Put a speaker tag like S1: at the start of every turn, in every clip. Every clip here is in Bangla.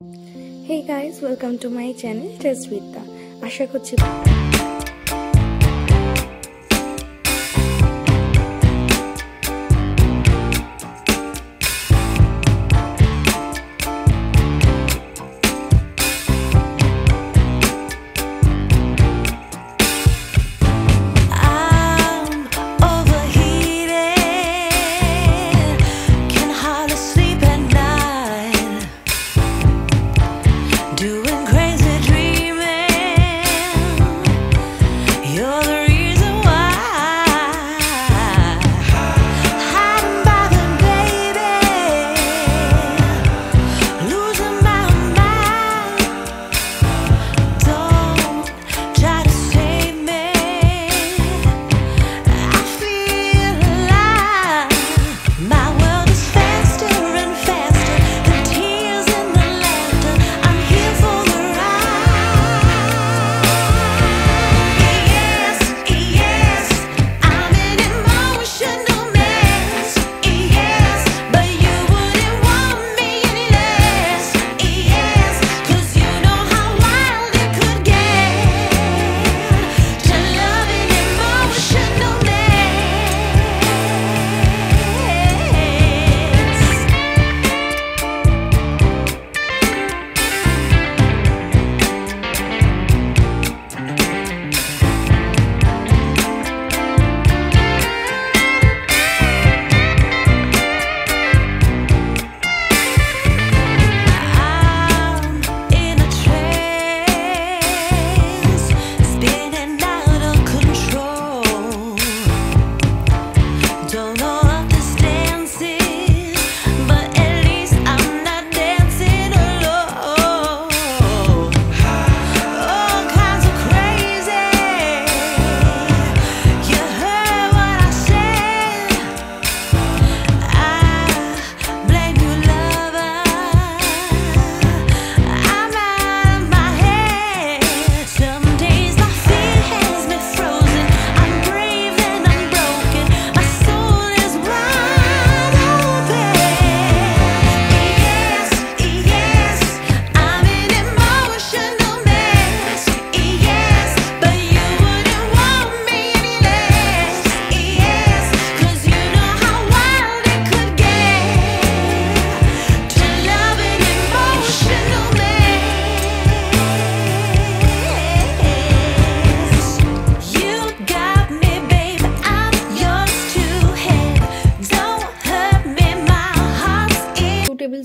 S1: Hey guys, welcome to my channel Taste with Da. আশা করছি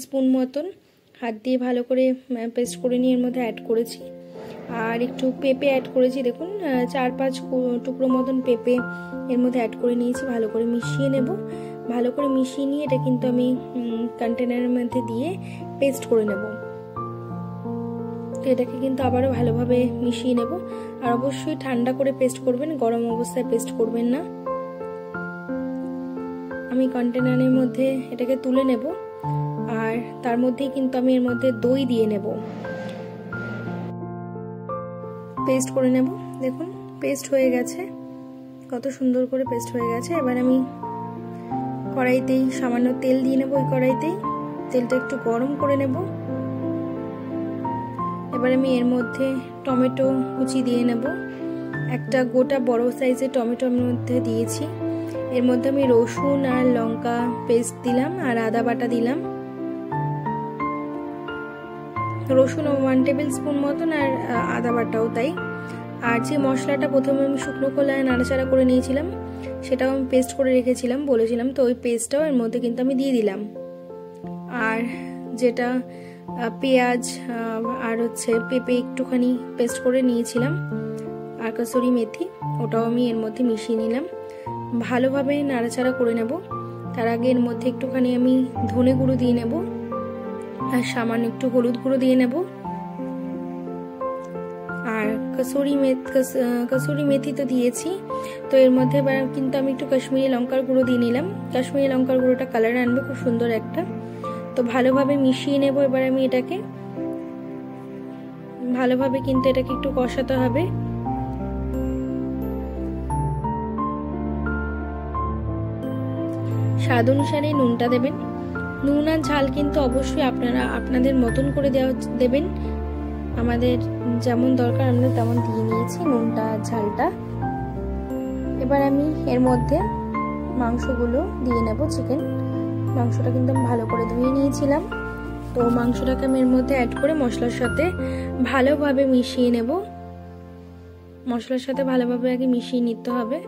S1: স্পুন মতন হাত দিয়ে ভালো করে পেস্ট করে নিয়ে এর মধ্যে অ্যাড করেছি। আর একটু পেঁপে অ্যাড করেছি, দেখুন 4-5 টুকরো মতন পেঁপে এর মধ্যে অ্যাড করে নিয়েছি। ভালো করে মিশিয়ে নেব। ভালো করে মিশিয়ে নিয়ে এটা কিন্তু আমি কন্টেনারের মধ্যে দিয়ে পেস্ট করে নেব। তো এটাকে কিন্তু আবারও ভালোভাবে মিশিয়ে নেব। আর অবশ্যই ঠান্ডা করে পেস্ট করবেন, গরম অবস্থায় পেস্ট করবেন না। আমি কন্টেনারের মধ্যে এটাকে তুলে নেব। আর তার মধ্যেই কিন্তু আমি এর মধ্যে দই দিয়ে নেব, পেস্ট করে নেব। দেখুন পেস্ট হয়ে গেছে, কত সুন্দর করে পেস্ট হয়ে গেছে। এবার আমি কড়াইতেই সামান্য তেল দিয়ে নেব। ওই কড়াইতেই তেলটা একটু গরম করে নেব। এবার আমি এর মধ্যে টমেটো কুচি দিয়ে নেব। একটা গোটা বড় সাইজের টমেটো এর মধ্যে দিয়েছি। এর মধ্যে আমি রসুন আর লঙ্কা পেস্ট দিলাম আর আদা বাটা দিলাম। রসুন 1 টেবিল স্পুন মতন আর আদা বাটাও তাই। আর যে মশলাটা প্রথমে আমি শুকনো খোলায় নাড়াচাড়া করে নিয়েছিলাম, সেটাও আমি পেস্ট করে রেখেছিলাম বলেছিলাম, তো ওই পেস্টটাও এর মধ্যে কিন্তু আমি দিয়ে দিলাম। আর যেটা পেঁয়াজ আর পেঁপে একটুখানি পেস্ট করে নিয়েছিলাম আর কসুরি মেথি, ওটাও আমি এর মধ্যে মিশিয়ে নিলাম। ভালোভাবে নাড়াচাড়া করে নেব। তার আগে এর মধ্যে একটুখানি আমি ধনে গুঁড়ো দিয়ে নেব আর সামান্য একটু হলুদ গুঁড়ো দিয়ে নেব। আর কসুরি মেথি তো দিয়েছি, তো এর মধ্যে কিন্তু আমি একটু কাশ্মীরি লঙ্কার গুঁড়ো দিয়ে নিলাম। কাশ্মীরি লঙ্কার গুঁড়োটা কালার আনবে খুব সুন্দর একটা। তো ভালোভাবে মিশিয়ে নেব। এবার আমি এটাকে ভালোভাবে কিন্তু এটাকে একটু কষাতে হবে। স্বাদ অনুসারে নুনটা দেবেন। নুন আর ঝাল কিন্তু অবশ্যই আপনারা আপনাদের মতন করে দেবেন। আমাদের যেমন দরকার আমরা তেমন দিয়ে নিয়েছি নুনটা আর ঝালটা। এবার আমি এর মধ্যে মাংসগুলো দিয়ে নেব। চিকেন মাংসটা কিন্তু আমি ভালো করে ধুয়ে নিয়েছিলাম। তো মাংসটাকে আমি এর মধ্যে অ্যাড করে মশলার সাথে ভালোভাবে মিশিয়ে নেব। মশলার সাথে ভালোভাবে আগে মিশিয়ে নিতে হবে।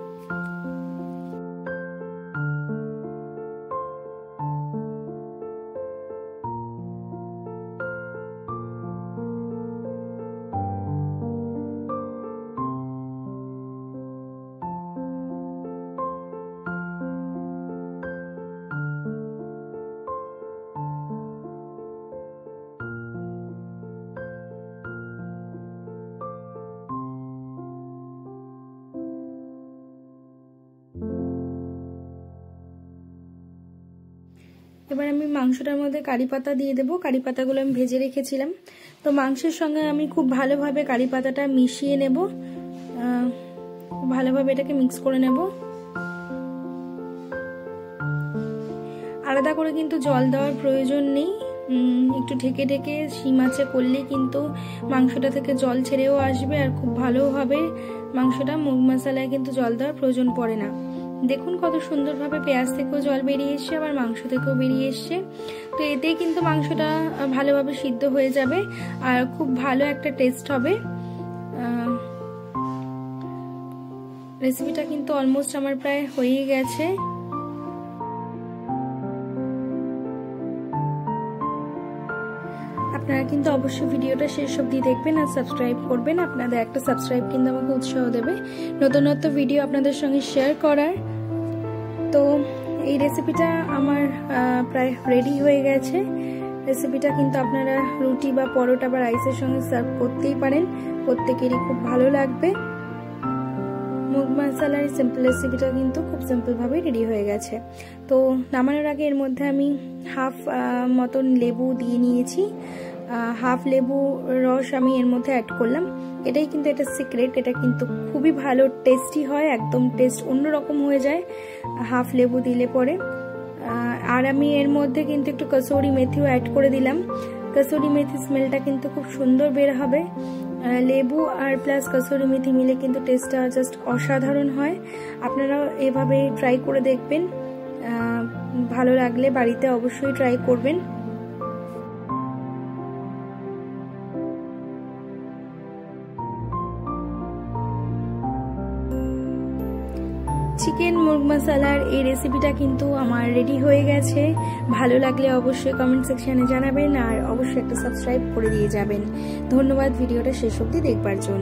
S1: এবার আমি মাংসটার মধ্যে কারি পাতা দিয়ে দেবো। কারি পাতাগুলো আমি ভেজে রেখেছিলাম। তো মাংসের সঙ্গে আমি খুব ভালোভাবে কারি পাতাটা মিশিয়ে নেব। ভালোভাবে এটাকে মিক্স করে নেব। আলাদা করে কিন্তু জল দেওয়ার প্রয়োজন নেই। একটু ঢেকে ঢেকে শিম আঁচে করলে কিন্তু মাংসটা থেকে জল ছেড়েও আসবে আর খুব ভালো হবে মাংসটা। মুগ মশলায় কিন্তু জল দেওয়ার প্রয়োজন পড়ে না। দেখুন কত সুন্দরভাবে পেঁয়াজ থেকেও জল বেরিয়ে এসছে, আবার মাংস থেকেও বেরিয়ে এসছে। তো এতেই কিন্তু মাংসটা ভালোভাবে সিদ্ধ হয়ে যাবে আর খুব ভালো একটা টেস্ট হবে। রেসিপিটা কিন্তু অলমোস্ট আমার প্রায় হয়ে গেছে। আপনারা কিন্তু অবশ্যই ভিডিওটা শেষ অবধি দেখবেন আর সাবস্ক্রাইব করবেন। আপনাদের একটা সাবস্ক্রাইব কিন্তু আমাকে উৎসাহ দেবে নতুন নতুন ভিডিও আপনাদের সঙ্গে শেয়ার করার। তো এই রেসিপিটা আমার প্রায় রেডি হয়ে গেছে। রেসিপিটা কিন্তু আপনারা রুটি বা পরোটা বা রাইসের সঙ্গে সার্ভ করতেই পারেন, প্রত্যেকেরই খুব ভালো লাগবে। মুগ মশলার সিম্পল রেসিপিটা কিন্তু খুব সিম্পলভাবে রেডি হয়ে গেছে। তো নামানোর আগে এর মধ্যে আমি হাফ মতন লেবু দিয়ে নিয়েছি। হাফ লেবু রস আমি এর মধ্যে অ্যাড করলাম। এটাই কিন্তু এটা সিক্রেট, এটা কিন্তু খুবই ভালো টেস্টি হয়, একদম টেস্ট অন্যরকম হয়ে যায় হাফ লেবু দিলে পরে। আর আমি এর মধ্যে কিন্তু একটু কসুরি মেথিও অ্যাড করে দিলাম। কসুরি মেথি স্মেলটা কিন্তু খুব সুন্দর বের হবে। লেবু আর প্লাস কসুরি মেথি মিলে কিন্তু টেস্টটা জাস্ট অসাধারণ হয়। আপনারাও এভাবে ট্রাই করে দেখবেন, ভালো লাগলে বাড়িতে অবশ্যই ট্রাই করবেন। চিকেন মুগ মশলার এই রেসিপিটা কিন্তু আমার রেডি হয়ে গেছে। ভালো লাগলে অবশ্যই কমেন্ট সেকশনে জানাবেন আর অবশ্যই একটা সাবস্ক্রাইব করে দিয়ে যাবেন। ধন্যবাদ ভিডিওটা শেষ অবধি দেখবার জন্য।